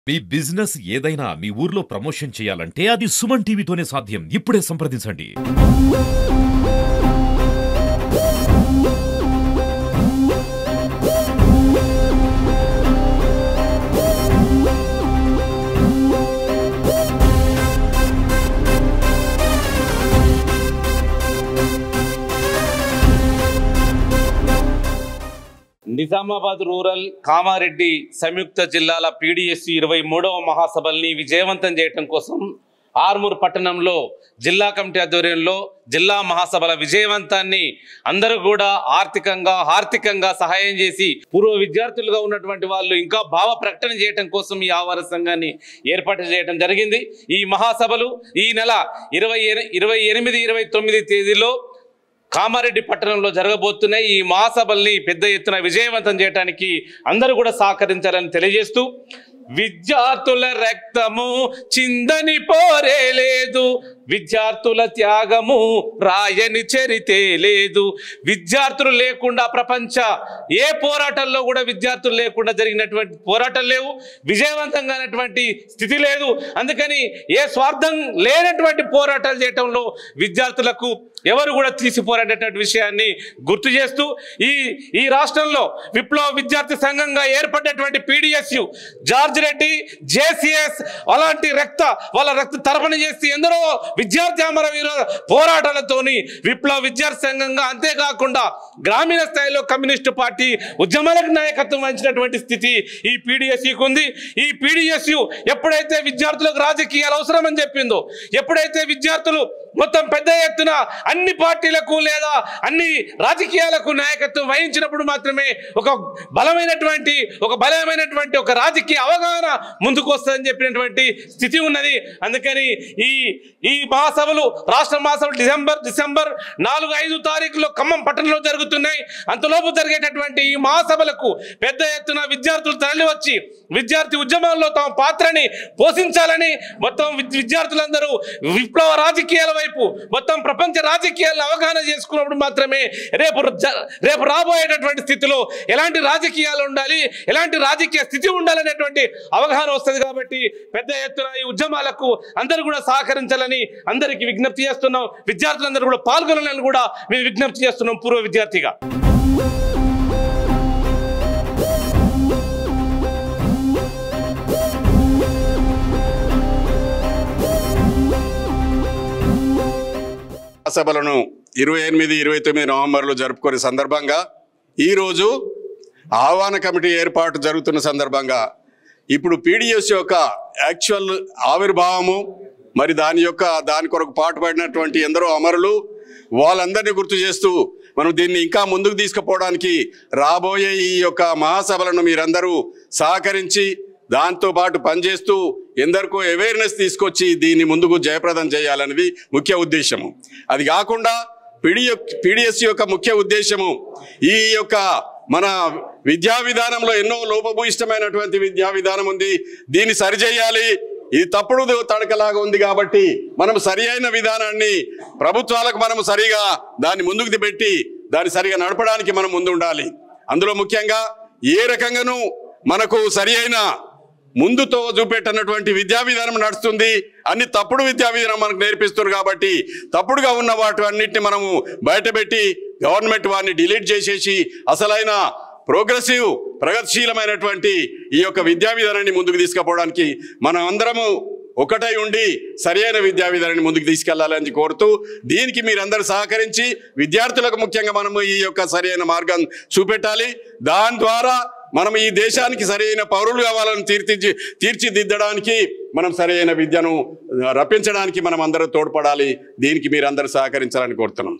మీ business ఏదైనా మీ ఊర్లో promotion చేయాలంటే అది సుమన్ టీవీతోనే సాధ్యం. ఇప్పుడే సంప్రదించండి. నిజామాబాద్ రూరల్ కామారెడ్డి సంయుక్త జిల్లాల పీడీఎస్యూ 23వ మహాసభల్ని విజయవంతం చేయడం కోసం ఆర్మూర్ పట్టణంలో జిల్లా కమిటీ ఆధ్వర్యంలో జిల్లా మహాసభల విజయవంతాన్ని అందరూ కూడా ఆర్థికంగా సహాయం చేసి పూర్వ విద్యార్థులుగా ఉన్నటువంటి వాళ్ళు ఇంకా భావ ప్రకటన చేయడం కోసం ఈ ఆవార సంఘాన్ని ఏర్పాటు చేయడం జరిగింది. ఈ మహాసభలు ఈ నెల 28, 29 తేదీలో కామారెడ్డి పట్టణంలో జరగబోతున్నాయి. ఈ మహాసభల్ని పెద్ద ఎత్తున విజయవంతం చేయడానికి అందరూ కూడా సహకరించాలని తెలియజేస్తూ, విద్యార్థుల రక్తము చిందని పోరే లేదు, విద్యార్థుల త్యాగము రాయని చరితే లేదు, విద్యార్థులు లేకుండా ప్రపంచ ఏ పోరాటంలో కూడా విద్యార్థులు లేకుండా జరిగినటువంటి పోరాటాలు లేవు, విజయవంతంగానటువంటి స్థితి లేదు. అందుకని ఏ స్వార్థం లేనటువంటి పోరాటాలు చేయటంలో విద్యార్థులకు ఎవరు కూడా తీసిపోరేటటువంటి విషయాన్ని గుర్తు చేస్తూ, ఈ రాష్ట్రంలో విప్లవ విద్యార్థి సంఘంగా ఏర్పడినటువంటి పీడీఎస్యూ, జార్జ్ రెడ్డి, జేసీఎస్ అలాంటి వాళ్ళ రక్త తర్పణ చేసి ఎందరో విద్యార్థి అమరవీర పోరాటాలతోని విప్లవ విద్యార్థి సంఘంగా, అంతేకాకుండా గ్రామీణ స్థాయిలో కమ్యూనిస్టు పార్టీ ఉద్యమాలకు నాయకత్వం వహించినటువంటి స్థితి ఈ పీడీఎస్యూకి ఉంది. ఈ పీడీఎస్యూ ఎప్పుడైతే విద్యార్థులకు రాజకీయాలు అవసరమని చెప్పిందో, ఎప్పుడైతే విద్యార్థులు మొత్తం పెద్ద ఎత్తున అన్ని పార్టీలకు లేదా అన్ని రాజకీయాలకు నాయకత్వం వహించినప్పుడు మాత్రమే ఒక బలమైనటువంటి ఒక రాజకీయ అవగాహన ముందుకు వస్తుందని చెప్పినటువంటి స్థితి ఉన్నది. అందుకని ఈ మహాసభలు, రాష్ట్ర మహాసభలు డిసెంబర్ 4, 5 తారీఖులో ఖమ్మం పట్టణంలో జరుగుతున్నాయి. అంతలోపు జరిగేటటువంటి ఈ మహాసభలకు పెద్ద ఎత్తున విద్యార్థులు తరలి వచ్చి విద్యార్థి ఉద్యమాల్లో తమ పాత్రని పోషించాలని మొత్తం విద్యార్థులందరూ విప్లవ రాజకీయాల వైపు, మొత్తం ప్రపంచ రాజకీయాలను అవగాహన చేసుకున్నప్పుడు మాత్రమే రేపు రాబోయేటటువంటి స్థితిలో ఎలాంటి రాజకీయాలు ఉండాలి, ఎలాంటి రాజకీయ స్థితి ఉండాలనేటువంటి అవగాహన వస్తుంది. కాబట్టి పెద్ద ఎత్తున ఈ ఉద్యమాలకు అందరూ కూడా సహకరించాలని అందరికీ విజ్ఞప్తి చేస్తున్నాం. విద్యార్థులందరూ కూడా పాల్గొనాలని కూడా మేము విజ్ఞప్తి చేస్తున్నాం పూర్వ విద్యార్థిగా. సభలను 28, 29 నవంబర్లో జరుపుకునే సందర్భంగా ఈరోజు ఆహ్వాన కమిటీ ఏర్పాటు జరుగుతున్న సందర్భంగా ఇప్పుడు పీడీఎస్ యొక్క యాక్చువల్ ఆవిర్భావము, మరి దాని కొరకు పాటుపడినటువంటి ఎందరో అమరులు, వాళ్ళందరినీ గుర్తు చేస్తూ మనం దీన్ని ఇంకా ముందుకు తీసుకుపోవడానికి రాబోయే ఈ యొక్క మహాసభలను మీరందరూ సహకరించి దాంతోపాటు పనిచేస్తూ ఎందరికో అవేర్నెస్ తీసుకొచ్చి దీన్ని ముందుకు జయప్రదం చేయాలనేది ముఖ్య ఉద్దేశము. అది కాకుండా పీడీఎస్ యొక్క ముఖ్య ఉద్దేశము ఈ యొక్క మన విద్యా విధానంలో ఎన్నో లోపభూయిష్టమైనటువంటి విద్యా విధానం ఉంది. దీన్ని సరిచేయాలి. ఇది తప్పుడు తడకలాగా ఉంది కాబట్టి మనం సరి అయిన విధానాన్ని ప్రభుత్వాలకు మనం సరిగా దాన్ని ముందుకు పెట్టి దాన్ని సరిగా నడపడానికి మనం ముందు ఉండాలి. అందులో ముఖ్యంగా ఏ రకంగానూ మనకు సరి అయిన ముందుతో చూపెట్టనటువంటి విద్యా విధానం నడుస్తుంది. అన్ని తప్పుడు విద్యా విధానం మనకు నేర్పిస్తున్నారు. కాబట్టి తప్పుడుగా ఉన్న వాటి అన్నింటినీ మనము బయటపెట్టి గవర్నమెంట్ వారిని డిలీట్ చేసేసి అసలైన ప్రగతిశీలమైనటువంటి ఈ యొక్క విద్యా విధానాన్ని ముందుకు తీసుకుపోవడానికి మనం అందరము ఒకటై ఉండి సరి అయిన విద్యా విధానాన్ని ముందుకు తీసుకెళ్లాలని కోరుతూ, దీనికి మీరందరూ సహకరించి విద్యార్థులకు ముఖ్యంగా మనము ఈ యొక్క సరి అయిన మార్గం చూపెట్టాలి. దాని ద్వారా మనం ఈ దేశానికి సరైన పౌరులు కావాలని తీర్చిదిద్దడానికి, మనం సరైన విద్యను రప్పించడానికి మనం అందరూ తోడ్పడాలి. దీనికి మీరందరూ సహకరించాలని కోరుతున్నాం.